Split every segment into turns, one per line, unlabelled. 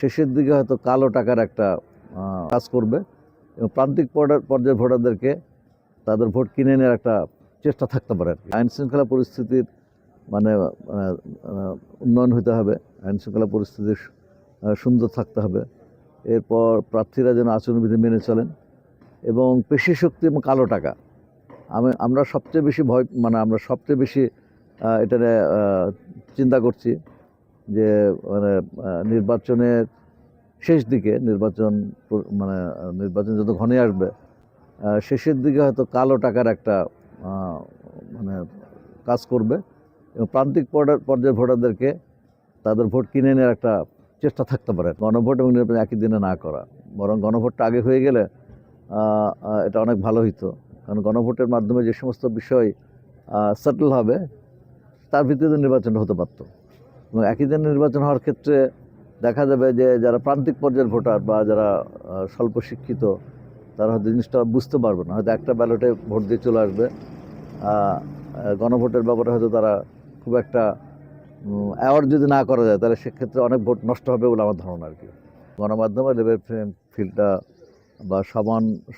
শেষের দিকে হয়তো কালো টাকার একটা কাজ করবে এবং প্রান্তিক পর্যায়ের ভোটারদেরকে তাদের ভোট কিনে নেওয়ার একটা চেষ্টা থাকতে পারে আর কি। আইন শৃঙ্খলা পরিস্থিতির মানে উন্নয়ন হতে হবে, আইন শৃঙ্খলা পরিস্থিতি সুন্দর থাকতে হবে। এরপর প্রার্থীরা যেন আচরণবিধি মেনে চলেন এবং পেশি শক্তি এবং কালো টাকা আমরা সবচেয়ে বেশি আমরা সবচেয়ে বেশি এটা চিন্তা করছি যে নির্বাচনের শেষ দিকে নির্বাচন যত ঘনে আসবে শেষের দিকে হয়তো কালো টাকার একটা কাজ করবে এবং প্রান্তিক পর্যায়ের ভোটারদেরকে তাদের ভোট কিনে নেওয়ার একটা চেষ্টা থাকতে পারে। গণভোট এবং নির্বাচন একই দিনে না করা, বরং গণভোটটা আগে হয়ে গেলে এটা অনেক ভালো হইতো। কারণ গণভোটের মাধ্যমে যে সমস্ত বিষয় সেটেল হবে তার ভিত্তিতে নির্বাচন হতে পারত। এবং একই দিনে নির্বাচন হওয়ার ক্ষেত্রে দেখা যাবে যে যারা প্রান্তিক পর্যায়ের ভোটার বা যারা স্বল্প শিক্ষিত তারা হয়তো জিনিসটা বুঝতে পারবে না, হয়তো একটা ব্যালটে ভোট দিয়ে চলে আসবে। গণভোটের ব্যাপারে হয়তো তারা খুব একটা অ্যাওয়ার্ড যদি না করা যায় তাহলে সেক্ষেত্রে অনেক ভোট নষ্ট হবে বলে আমার ধারণা আর কি। গণমাধ্যমে লেভেল ফিল্ডটা বা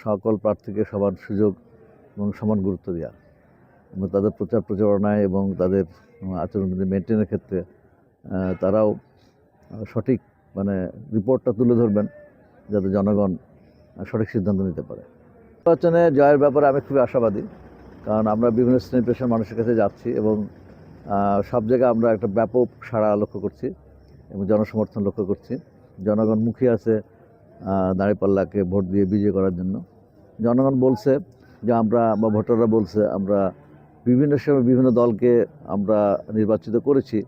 সকল প্রার্থীকে সমান সুযোগ এবং সমান গুরুত্ব দেওয়া এবং তাদের প্রচারণায় এবং তাদের আচরণবিধি মেনটেনের ক্ষেত্রে তারাও সঠিক রিপোর্টটা তুলে ধরবেন যাতে জনগণ সঠিক সিদ্ধান্ত নিতে পারে। নির্বাচনে জয়ের ব্যাপারে আমি খুবই আশাবাদী, কারণ আমরা বিভিন্ন শ্রেণী পেশার মানুষের কাছে যাচ্ছি এবং সব জায়গায় আমরা একটা ব্যাপক সাড়া লক্ষ্য করছি এবং জনসমর্থন লক্ষ্য করছি। জনগণ মুখিয়ে আছে দাঁড়িপাল্লাকে ভোট দিয়ে বিজয় করার জন্য। জনগণ বলছে যে ভোটাররা বলছে আমরা বিভিন্ন সময় বিভিন্ন দলকে আমরা নির্বাচিত করেছি,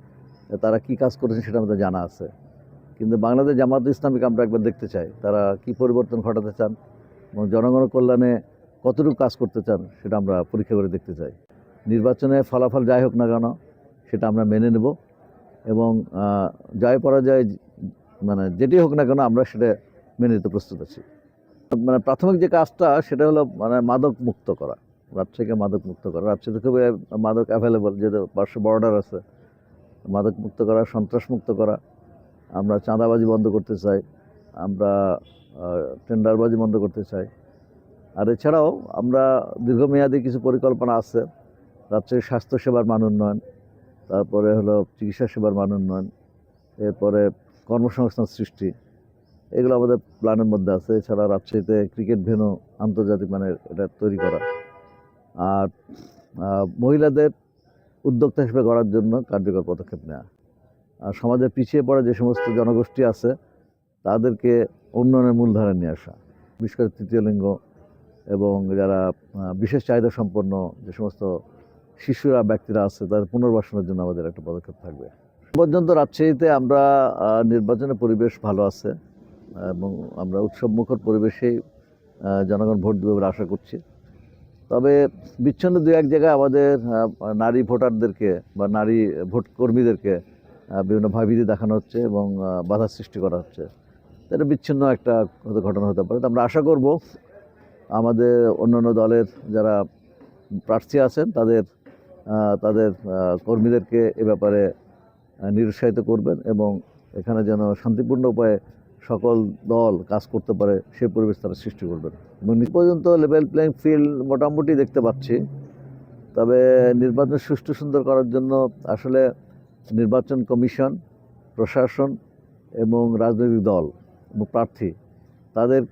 তারা কি কাজ করেছে সেটা আমাদের জানা আছে। কিন্তু বাংলাদেশ জামায়াতে ইসলামীকে আমরা একবার দেখতে চাই তারা কি পরিবর্তন ঘটাতে চান এবং জনগণের কল্যাণে কতটুকু কাজ করতে চান সেটা আমরা পরীক্ষা করে দেখতে চাই। নির্বাচনে ফলাফল যাই হোক না কেন সেটা আমরা মেনে নেব এবং জয় পরাজয় যেটি হোক না কেন আমরা সেটা মেনে নিতে প্রস্তুত আছি। প্রাথমিক যে কাজটা সেটা হলো মাদক মুক্ত করা, রাজশাহীকে মাদক মুক্ত করা। রাজশাহীতে খুবই মাদক অ্যাভেলেবল, যেহেতু পার্শ্ব বর্ডার আছে। মাদক মুক্ত করা, সন্ত্রাস মুক্ত করা, আমরা চাঁদাবাজি বন্ধ করতে চাই, আমরা টেন্ডারবাজি বন্ধ করতে চাই। আর এছাড়াও আমরা দীর্ঘমেয়াদী কিছু পরিকল্পনা আছে, রাজশাহীর স্বাস্থ্যসেবার মান উন্নয়ন, তারপরে হলো চিকিৎসা সেবার মান উন্নয়ন, এরপরে কর্মসংস্থান সৃষ্টি, এগুলো আমাদের প্ল্যানের মধ্যে আছে। এছাড়া রাজশাহীতে ক্রিকেট ভেন্যু আন্তর্জাতিক মানের এটা তৈরি করা, আর মহিলাদের উদ্যোক্তা হিসেবে গড়ার জন্য কার্যকর পদক্ষেপ নেওয়া, আর সমাজের পিছিয়ে পড়া যে সমস্ত জনগোষ্ঠী আছে তাদেরকে উন্নয়নের মূলধারায় নিয়ে আসা, বিশেষ করে তৃতীয় লিঙ্গ এবং যারা বিশেষ চাহিদা সম্পন্ন যে সমস্ত শিশুরা ব্যক্তিরা আছে তাদের পুনর্বাসনের জন্য আমাদের একটা পদক্ষেপ থাকবে। পর্যন্ত রাজশাহীতে আমরা নির্বাচনের পরিবেশ ভালো আছে এবং আমরা উৎসবমুখর পরিবেশেই জনগণ ভোট দেবে বলে আশা করছি। তবে বিচ্ছিন্ন দু এক জায়গায় আমাদের নারী ভোটারদেরকে বা নারী ভোট কর্মীদেরকে বিভিন্ন ভয়ভীতি দেখানো হচ্ছে এবং বাধার সৃষ্টি করা হচ্ছে। এটা বিচ্ছিন্ন একটা ঘটনা হতে পারে। আমরা আশা করব আমাদের অন্যান্য দলের যারা প্রার্থী আছেন তাদের কর্মীদেরকে এ ব্যাপারে নিরুৎসাহিত করবেন এবং এখানে যেন শান্তিপূর্ণ উপায়ে সকল দল কাজ করতে পারে সেই পরিবেশ তারা সৃষ্টি করবেন। এবং পর্যন্ত লেভেল প্লেইং ফিল্ড মোটামুটি দেখতে পাচ্ছি। তবে নির্বাচন সুষ্ঠু সুন্দর করার জন্য আসলে নির্বাচন কমিশন, প্রশাসন এবং রাজনৈতিক দল এবং প্রার্থী তাদের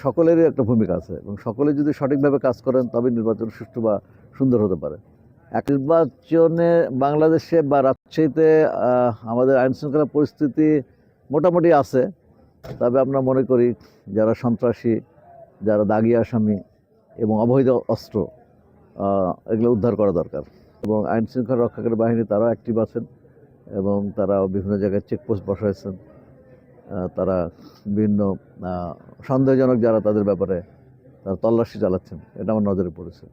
সকলেরই একটা ভূমিকা আছে এবং সকলে যদি সঠিকভাবে কাজ করেন তবে নির্বাচন সুষ্ঠু বা সুন্দর হতে পারে। নির্বাচনে বাংলাদেশে বা রাজশাহীতে আমাদের আইন শৃঙ্খলা পরিস্থিতি মোটামুটি আছে। তবে আমরা মনে করি যারা সন্ত্রাসী, যারা দাগি আসামি এবং অবৈধ অস্ত্র এগুলো উদ্ধার করা দরকার এবং আইন শৃঙ্খলা রক্ষাকারী বাহিনী তারাও অ্যাক্টিভ আছেন এবং তারা বিভিন্ন জায়গায় চেকপোস্ট বসাইছেন। তারা বিভিন্ন সন্দেহজনক যারা তাদের ব্যাপারে তারা তল্লাশি চালাচ্ছেন, এটা আমার নজরে পড়েছে।